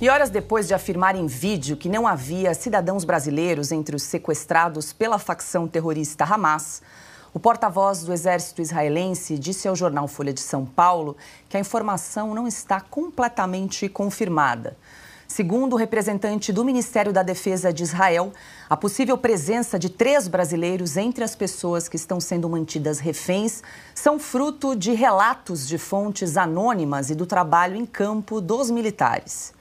E horas depois de afirmar em vídeo que não havia cidadãos brasileiros entre os sequestrados pela facção terrorista Hamas, o porta-voz do exército israelense disse ao jornal Folha de São Paulo que a informação não está completamente confirmada. Segundo o representante do Ministério da Defesa de Israel, a possível presença de 3 brasileiros entre as pessoas que estão sendo mantidas reféns são fruto de relatos de fontes anônimas e do trabalho em campo dos militares.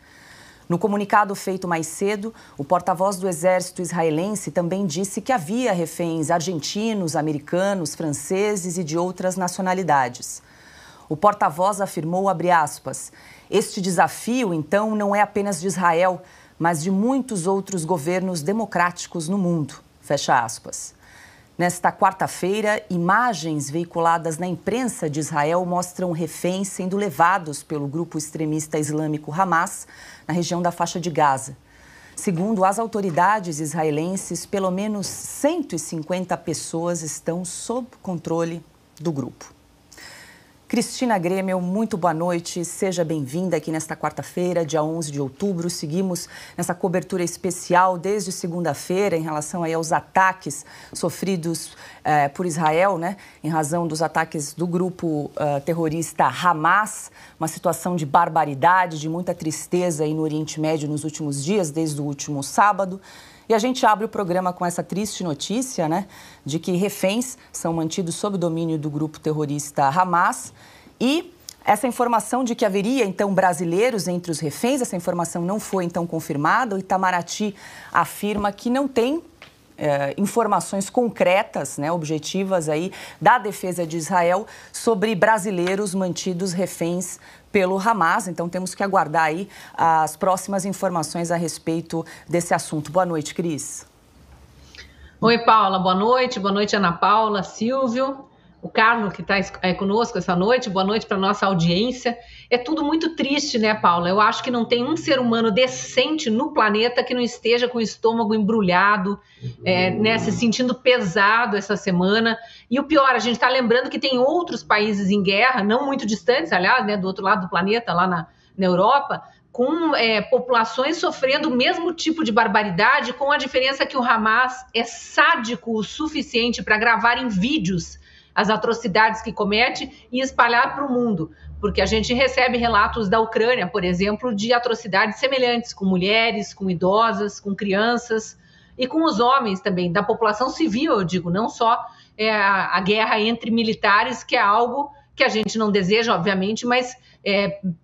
No comunicado feito mais cedo, o porta-voz do exército israelense também disse que havia reféns argentinos, americanos, franceses e de outras nacionalidades. O porta-voz afirmou, abre aspas, este desafio, então, não é apenas de Israel, mas de muitos outros governos democráticos no mundo, fecha aspas. Nesta quarta-feira, imagens veiculadas na imprensa de Israel mostram reféns sendo levados pelo grupo extremista islâmico Hamas na região da faixa de Gaza. Segundo as autoridades israelenses, pelo menos 150 pessoas estão sob controle do grupo. Cristina Grêmio, muito boa noite, seja bem-vinda aqui nesta quarta-feira, dia 11 de outubro. Seguimos nessa cobertura especial desde segunda-feira em relação aí aos ataques sofridos por Israel, né? Em razão dos ataques do grupo terrorista Hamas, uma situação de barbaridade, de muita tristeza aí no Oriente Médio nos últimos dias, desde o último sábado. E a gente abre o programa com essa triste notícia, né, de que reféns são mantidos sob domínio do grupo terrorista Hamas. E essa informação de que haveria, então, brasileiros entre os reféns, essa informação não foi, então, confirmada. O Itamaraty afirma que não tem informações concretas, né, objetivas aí da defesa de Israel sobre brasileiros mantidos reféns pelo Hamas. Então temos que aguardar aí as próximas informações a respeito desse assunto. Boa noite, Cris. Oi, Paula, boa noite Ana Paula, Silvio, o Carlos que está conosco essa noite, boa noite para nossa audiência. É tudo muito triste, né, Paula? Eu acho que não tem um ser humano decente no planeta que não esteja com o estômago embrulhado, né, se sentindo pesado essa semana. E o pior, a gente está lembrando que tem outros países em guerra, não muito distantes, aliás, né, do outro lado do planeta, lá na Europa, com populações sofrendo o mesmo tipo de barbaridade, com a diferença que o Hamas é sádico o suficiente para gravar em vídeos as atrocidades que comete e espalhar para o mundo. Porque a gente recebe relatos da Ucrânia, por exemplo, de atrocidades semelhantes com mulheres, com idosas, com crianças e com os homens também, da população civil, eu digo, não só a guerra entre militares, que é algo que a gente não deseja, obviamente, mas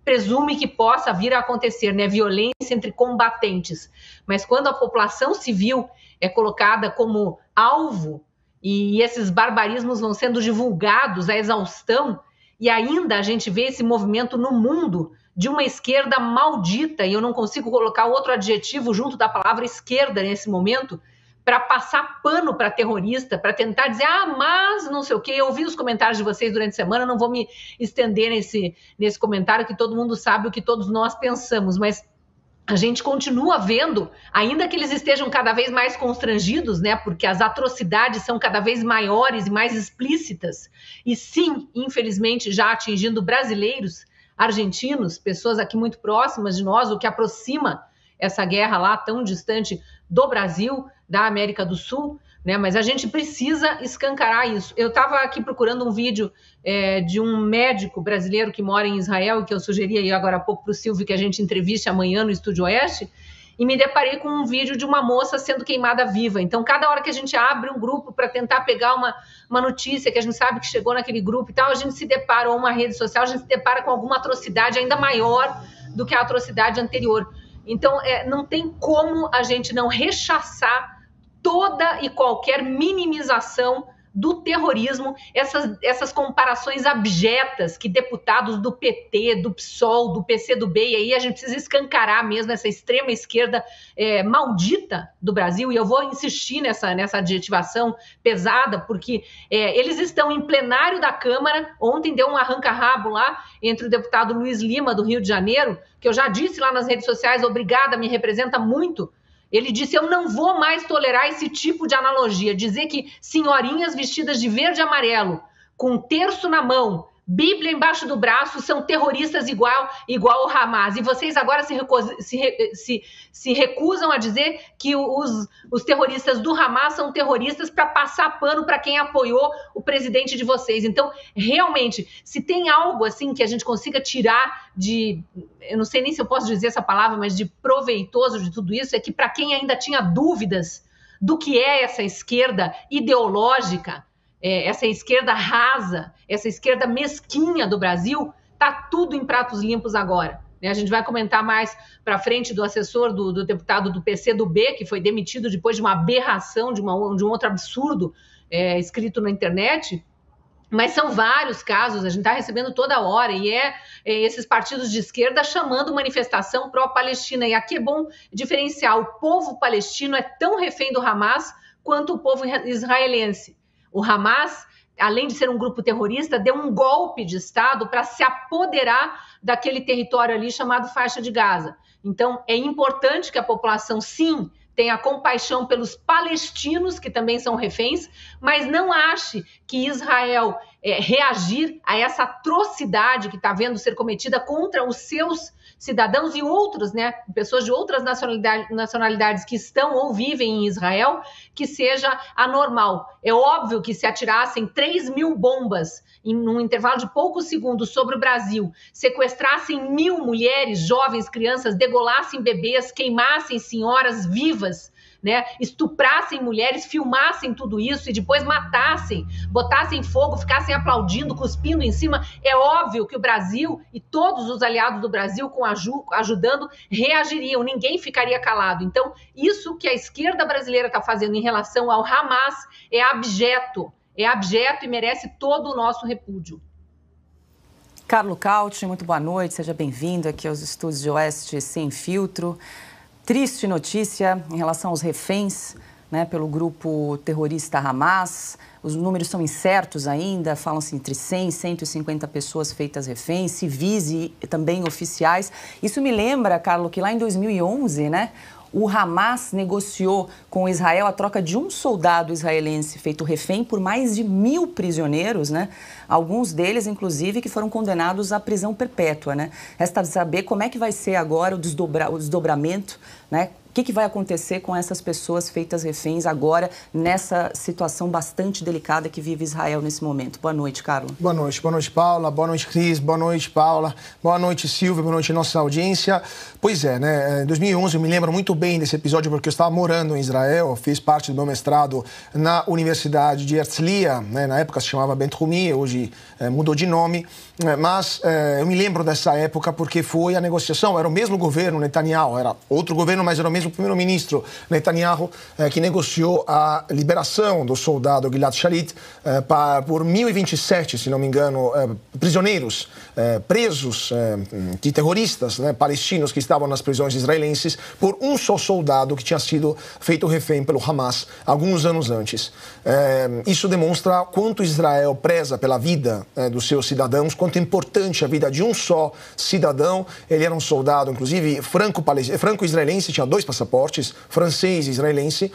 presume que possa vir a acontecer, né? Violência entre combatentes. Mas quando a população civil é colocada como alvo e esses barbarismos vão sendo divulgados à exaustão, e ainda a gente vê esse movimento no mundo de uma esquerda maldita, e eu não consigo colocar outro adjetivo junto da palavra esquerda nesse momento, para passar pano para terrorista, para tentar dizer, mas não sei o quê. Eu ouvi os comentários de vocês durante a semana, não vou me estender nesse comentário, que todo mundo sabe o que todos nós pensamos, mas a gente continua vendo, ainda que eles estejam cada vez mais constrangidos, né, porque as atrocidades são cada vez maiores e mais explícitas, e sim, infelizmente, já atingindo brasileiros, argentinos, pessoas aqui muito próximas de nós, o que aproxima essa guerra lá tão distante do Brasil, da América do Sul, né? Mas a gente precisa escancarar isso. Eu estava aqui procurando um vídeo de um médico brasileiro que mora em Israel, e que eu sugeri aí agora há pouco para o Silvio que a gente entreviste amanhã no Estúdio Oeste, e me deparei com um vídeo de uma moça sendo queimada viva. Então, cada hora que a gente abre um grupo para tentar pegar uma notícia que a gente sabe que chegou naquele grupo e tal, a gente se depara, ou uma rede social, a gente se depara com alguma atrocidade ainda maior do que a atrocidade anterior. Então, não tem como a gente não rechaçar toda e qualquer minimização do terrorismo, essas comparações abjetas que deputados do PT, do PSOL, do PCdoB, e aí a gente precisa escancarar mesmo essa extrema esquerda maldita do Brasil, e eu vou insistir nessa adjetivação pesada, porque eles estão em plenário da Câmara. Ontem deu um arranca-rabo lá entre o deputado Luiz Lima, do Rio de Janeiro, que eu já disse lá nas redes sociais, obrigada, me representa muito. Ele disse, eu não vou mais tolerar esse tipo de analogia, dizer que senhorinhas vestidas de verde e amarelo, com um terço na mão, Bíblia embaixo do braço, são terroristas igual o Hamas. E vocês agora se recusam a dizer que os terroristas do Hamas são terroristas para passar pano para quem apoiou o presidente de vocês. Então, realmente, se tem algo assim que a gente consiga tirar eu não sei nem se eu posso dizer essa palavra, mas de proveitoso de tudo isso, é que para quem ainda tinha dúvidas do que é essa esquerda ideológica, essa esquerda rasa, essa esquerda mesquinha do Brasil, está tudo em pratos limpos agora. A gente vai comentar mais para frente do assessor do deputado do PCdoB, que foi demitido depois de uma aberração, de um outro absurdo escrito na internet. Mas são vários casos, a gente está recebendo toda hora, e esses partidos de esquerda chamando manifestação pró-Palestina. E aqui é bom diferenciar: o povo palestino é tão refém do Hamas quanto o povo israelense. O Hamas, além de ser um grupo terrorista, deu um golpe de Estado para se apoderar daquele território ali chamado Faixa de Gaza. Então, é importante que a população, sim, tenha compaixão pelos palestinos, que também são reféns, mas não ache que Israel reagir a essa atrocidade que está vendo ser cometida contra os seus cidadãos e outros, pessoas de outras nacionalidades que estão ou vivem em Israel, que seja anormal. É óbvio que se atirassem 3.000 bombas num intervalo de poucos segundos sobre o Brasil, sequestrassem 1.000 mulheres, jovens, crianças, degolassem bebês, queimassem senhoras vivas, estuprassem mulheres, filmassem tudo isso e depois matassem, botassem fogo, ficassem aplaudindo, cuspindo em cima, é óbvio que o Brasil e todos os aliados do Brasil ajudando reagiriam, ninguém ficaria calado. Então, isso que a esquerda brasileira está fazendo em relação ao Hamas é abjeto e merece todo o nosso repúdio. Carlo Cauti, muito boa noite, seja bem-vindo aqui aos estúdios de Oeste Sem Filtro. Triste notícia em relação aos reféns, pelo grupo terrorista Hamas. Os números são incertos ainda, falam-se entre 100 e 150 pessoas feitas reféns, civis e também oficiais. Isso me lembra, Carlo, que lá em 2011, o Hamas negociou com Israel a troca de um soldado israelense feito refém por mais de 1.000 prisioneiros, Alguns deles, inclusive, que foram condenados à prisão perpétua, Resta saber como é que vai ser agora o desdobramento, O que vai acontecer com essas pessoas feitas reféns agora, nessa situação bastante delicada que vive Israel nesse momento? Boa noite, Carlo. Boa noite, Paula. Boa noite, Cris. Boa noite, Paula. Boa noite, Silvia. Boa noite, nossa audiência. Pois é, Em 2011 eu me lembro muito bem desse episódio porque eu estava morando em Israel, fiz parte do meu mestrado na Universidade de Herzliya, na época se chamava Beit Humi, hoje mudou de nome, mas eu me lembro dessa época porque foi a negociação, era o mesmo governo Netanyahu, era outro governo, mas era o mesmo primeiro-ministro Netanyahu que negociou a liberação do soldado Gilad Shalit por 1.027, se não me engano, prisioneiros presos de terroristas palestinos que estavam nas prisões israelenses por um só soldado que tinha sido feito refém pelo Hamas alguns anos antes. Isso demonstra quanto Israel preza pela vida dos seus cidadãos, quanto é importante a vida de um só cidadão. Ele era um soldado, inclusive, franco-israelense, tinha 2 passaportes, francês e israelense,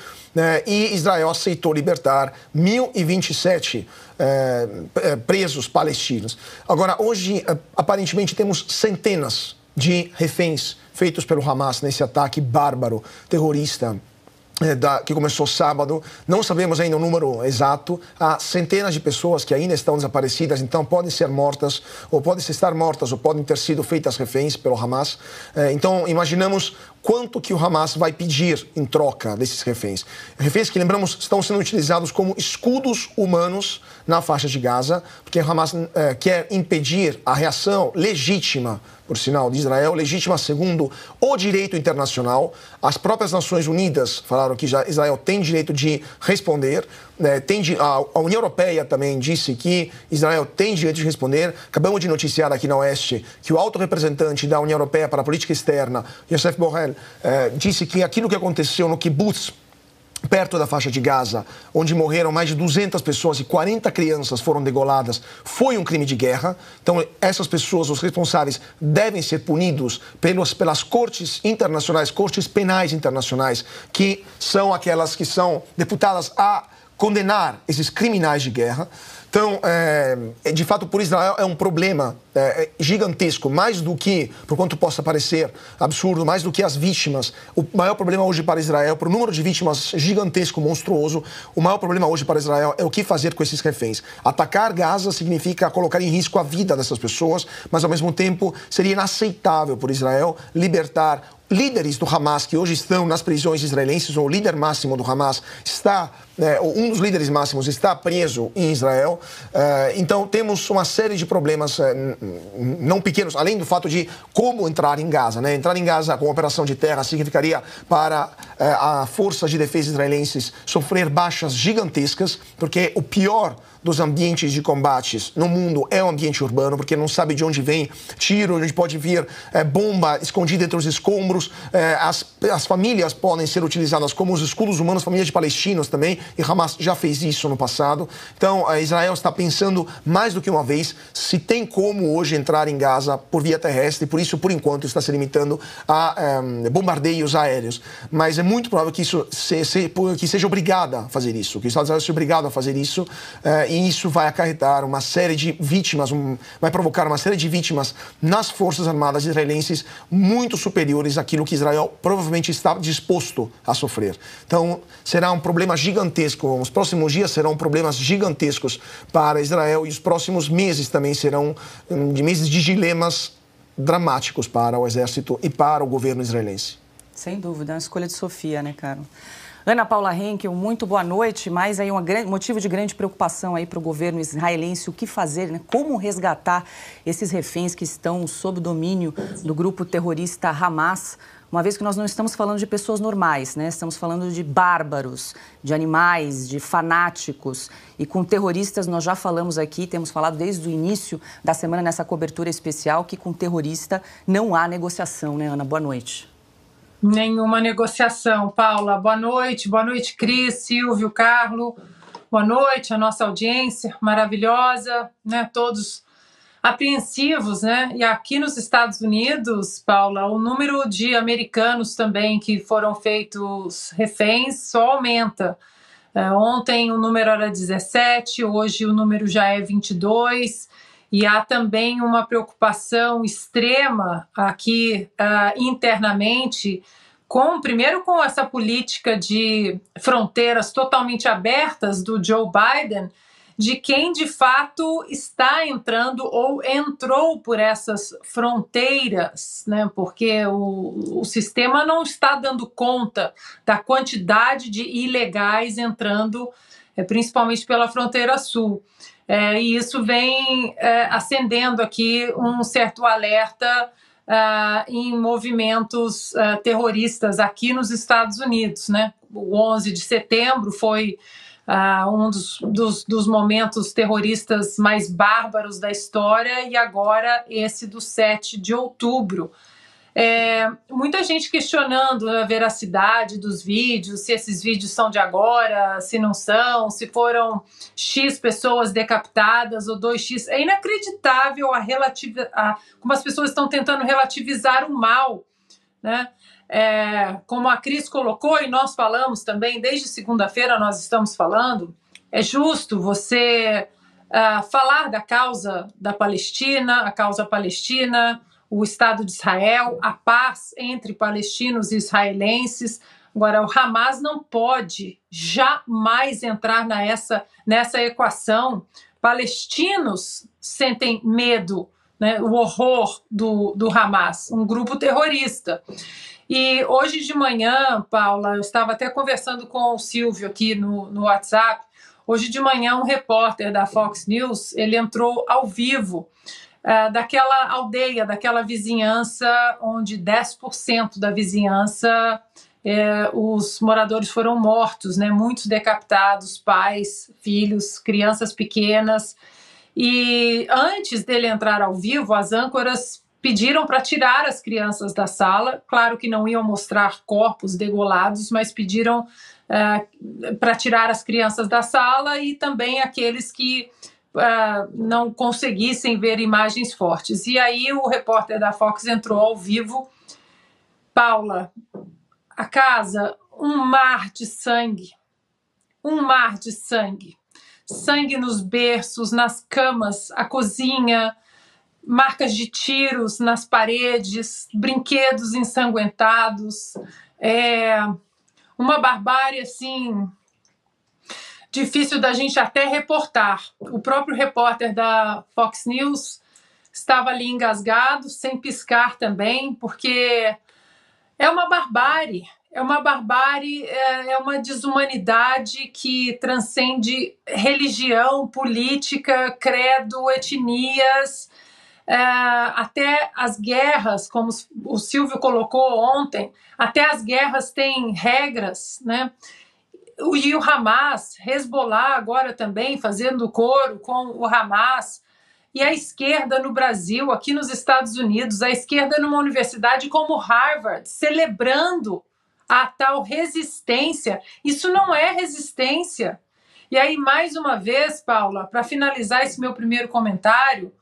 e Israel aceitou libertar 1.027 presos palestinos. Agora, hoje, aparentemente, temos centenas de reféns feitos pelo Hamas nesse ataque bárbaro, terrorista, que começou sábado. Não sabemos ainda o número exato. Há centenas de pessoas que ainda estão desaparecidas, então podem ser mortas, ou podem estar mortas, ou podem ter sido feitas reféns pelo Hamas. Então, imaginamos quanto que o Hamas vai pedir em troca desses reféns. Reféns que, lembramos, estão sendo utilizados como escudos humanos na faixa de Gaza, porque o Hamas quer impedir a reação legítima, por sinal, de Israel, legítima segundo o direito internacional. As próprias Nações Unidas falaram que Israel tem direito de responder. A União Europeia também disse que Israel tem direito de responder. Acabamos de noticiar aqui na Oeste que o alto representante da União Europeia para a Política Externa, Josep Borrell, disse que aquilo que aconteceu no kibbutz, perto da faixa de Gaza, onde morreram mais de 200 pessoas e 40 crianças foram degoladas, foi um crime de guerra. Então, essas pessoas, os responsáveis, devem ser punidos pelas cortes internacionais, cortes penais internacionais, que são aquelas que são deputadas a condenar esses criminais de guerra. Então, de fato, por Israel é um problema gigantesco, mais do que, por quanto possa parecer absurdo, mais do que as vítimas. O maior problema hoje para Israel, por número de vítimas gigantesco, monstruoso, o maior problema hoje para Israel é o que fazer com esses reféns. Atacar Gaza significa colocar em risco a vida dessas pessoas, mas ao mesmo tempo seria inaceitável por Israel libertar líderes do Hamas que hoje estão nas prisões israelenses, ou o líder máximo do Hamas está, um dos líderes máximos está preso em Israel. Então temos uma série de problemas não pequenos, além do fato de como entrar em Gaza. Entrar em Gaza com operação de terra significaria para a forças de defesa israelenses sofrer baixas gigantescas, porque o pior dos ambientes de combates no mundo é o ambiente urbano, porque não sabe de onde vem tiro, onde pode vir bomba escondida entre os escombros. As famílias podem ser utilizadas como os escudos humanos, famílias de palestinos também, e Hamas já fez isso no passado. Então, Israel está pensando mais do que uma vez se tem como hoje entrar em Gaza por via terrestre, e por isso, por enquanto, está se limitando a bombardeios aéreos. Mas é muito provável que isso que seja obrigada a fazer isso, que o Estado de Israel seja obrigado a fazer isso, e isso vai acarretar uma série de vítimas, vai provocar uma série de vítimas nas forças armadas israelenses muito superiores àquilo que Israel provavelmente está disposto a sofrer. Então, será um problema gigantesco. Os próximos dias serão problemas gigantescos para Israel, e os próximos meses também serão meses de dilemas dramáticos para o exército e para o governo israelense. Sem dúvida, é uma escolha de Sofia, né, Carlos? Ana Paula Henkel, muito boa noite, mas aí um motivo de grande preocupação aí para o governo israelense, o que fazer, né? Como resgatar esses reféns que estão sob o domínio do grupo terrorista Hamas, uma vez que nós não estamos falando de pessoas normais, né? Estamos falando de bárbaros, de animais, de fanáticos, e com terroristas nós já falamos aqui, temos falado desde o início da semana nessa cobertura especial que com terrorista não há negociação, né, Ana? Boa noite. Nenhuma negociação, Paula. Boa noite, Cris, Silvio, Carlos. Boa noite, a nossa audiência maravilhosa, né? Todos apreensivos, né? E aqui nos Estados Unidos, Paula, o número de americanos também que foram feitos reféns só aumenta. Ontem o número era 17, hoje o número já é 22. E há também uma preocupação extrema aqui internamente, primeiro com essa política de fronteiras totalmente abertas do Joe Biden, de quem de fato está entrando ou entrou por essas fronteiras, né? Porque o sistema não está dando conta da quantidade de ilegais entrando, principalmente pela fronteira sul. E isso vem acendendo aqui um certo alerta em movimentos terroristas aqui nos Estados Unidos, né? O 11 de setembro foi um dos momentos terroristas mais bárbaros da história, e agora esse do 7 de outubro. Muita gente questionando a veracidade dos vídeos, se esses vídeos são de agora, se não são, se foram X pessoas decapitadas ou 2X. É inacreditável como as pessoas estão tentando relativizar o mal, né? Como a Cris colocou, e nós falamos também, desde segunda-feira nós estamos falando, é justo você falar da causa da Palestina, a causa palestina, o Estado de Israel, a paz entre palestinos e israelenses. Agora, o Hamas não pode jamais entrar nessa equação. Palestinos sentem medo, né, o horror do Hamas, um grupo terrorista. E hoje de manhã, Paula, eu estava até conversando com o Silvio aqui no WhatsApp. Hoje de manhã, um repórter da Fox News, ele entrou ao vivo daquela aldeia, daquela vizinhança, onde 10% da vizinhança, os moradores foram mortos, né? Muitos decapitados, pais, filhos, crianças pequenas. E antes dele entrar ao vivo, as âncoras pediram para tirar as crianças da sala. Claro que não iam mostrar corpos degolados, mas pediram para tirar as crianças da sala e também aqueles que não conseguissem ver imagens fortes. E aí o repórter da Fox entrou ao vivo. Paula, a casa, um mar de sangue. sangue nos berços, nas camas, a cozinha, marcas de tiros nas paredes, brinquedos ensanguentados, uma barbárie assim difícil da gente até reportar. O próprio repórter da Fox News estava ali engasgado, sem piscar também, porque é uma barbárie, é uma desumanidade que transcende religião, política, credo, etnias, até as guerras, como o Silvio colocou ontem, até as guerras têm regras, né? E o Hamas, Hezbollah agora também fazendo coro com o Hamas, e a esquerda no Brasil, aqui nos Estados Unidos, a esquerda numa universidade como Harvard, celebrando a tal resistência. Isso não é resistência. E aí, mais uma vez, Paula, para finalizar esse meu primeiro comentário,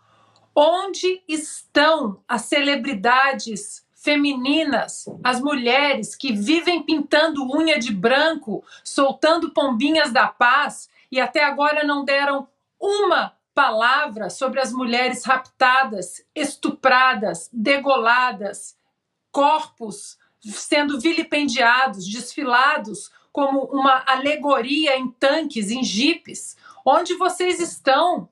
onde estão as celebridades femininas, as mulheres que vivem pintando unha de branco, soltando pombinhas da paz e até agora não deram uma palavra sobre as mulheres raptadas, estupradas, degoladas, corpos sendo vilipendiados, desfilados como uma alegoria em tanques, em jipes? Onde vocês estão?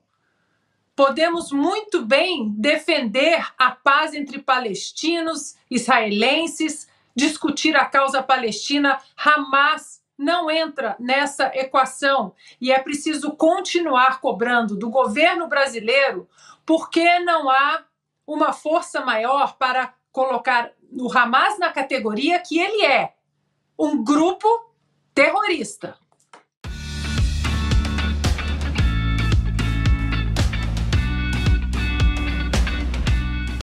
Podemos muito bem defender a paz entre palestinos, israelenses, discutir a causa palestina. Hamas não entra nessa equação e é preciso continuar cobrando do governo brasileiro porque não há uma força maior para colocar o Hamas na categoria que ele é, um grupo terrorista.